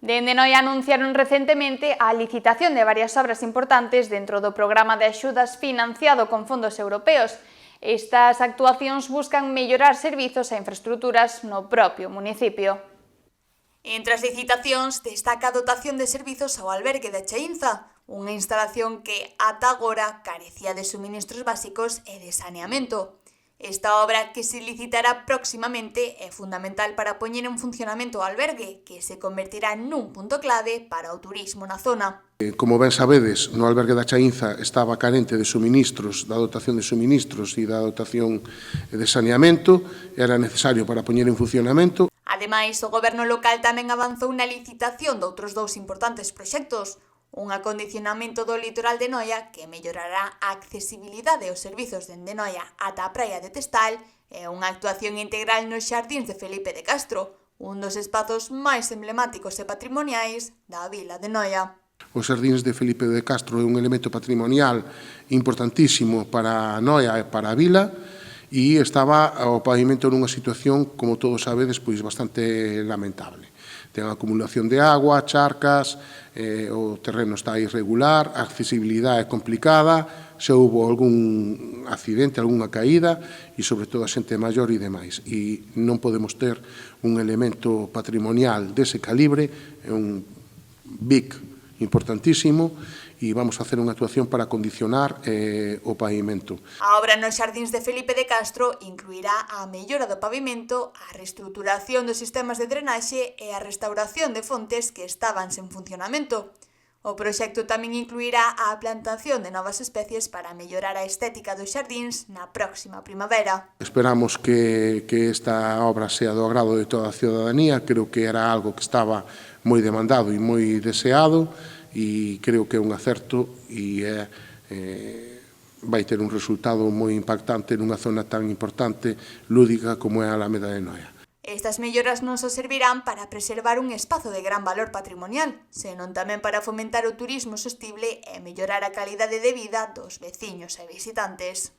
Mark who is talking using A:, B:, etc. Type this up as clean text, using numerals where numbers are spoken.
A: Dende Noia anunciaron recentemente a licitación de varias obras importantes dentro do programa de axudas financiado con fondos europeos. Estas actuacións buscan mellorar servizos e infraestruturas no propio municipio. Entre as licitacións destaca a dotación de servizos ao albergue de Chaínza, unha instalación que ata agora carecía de suministros básicos e de saneamento. Esta obra, que se licitará próximamente, é fundamental para poñer en funcionamento o albergue, que se convertirá nun punto clave para o turismo na zona.
B: Como ben sabedes, no albergue da Chaínza estaba carente de suministros, da dotación de suministros e da dotación de saneamento, era necesario para poñer en funcionamento.
A: Ademais, o goberno local tamén avanzou na licitación doutros dous importantes proxectos: un acondicionamento do litoral de Noia que mellorará a accesibilidade aos servizos dende Noia ata a praia de Testal e unha actuación integral nos xardíns de Felipe de Castro, un dos espazos máis emblemáticos e patrimoniais da vila de Noia.
B: Os xardíns de Felipe de Castro é un elemento patrimonial importantísimo para Noia e para a vila, e estaba o pavimento nunha situación, como todos sabedes, pois bastante lamentable. Ten acumulación de agua, charcas, o terreno está irregular, a accesibilidade é complicada, se houve algún accidente, algunha caída, e sobre todo a xente maior e demais. E non podemos ter un elemento patrimonial dese calibre, é un BIC importantísimo, e vamos facer unha actuación para acondicionar o pavimento.
A: A obra nos xardíns de Felipe de Castro incluirá a mellora do pavimento, a reestruturación dos sistemas de drenaxe e a restauración de fontes que estaban sen funcionamento. O proxecto tamén incluirá a plantación de novas especies para mellorar a estética dos xardíns na próxima primavera.
B: Esperamos que esta obra sea do agrado de toda a ciudadanía. Creo que era algo que estaba moi demandado e moi deseado, e creo que é un acerto e vai ter un resultado moi impactante nunha zona tan importante, lúdica como é a Alameda de Noia.
A: Estas melloras non só servirán para preservar un espazo de gran valor patrimonial, senón tamén para fomentar o turismo sostible e mellorar a calidade de vida dos veciños e visitantes.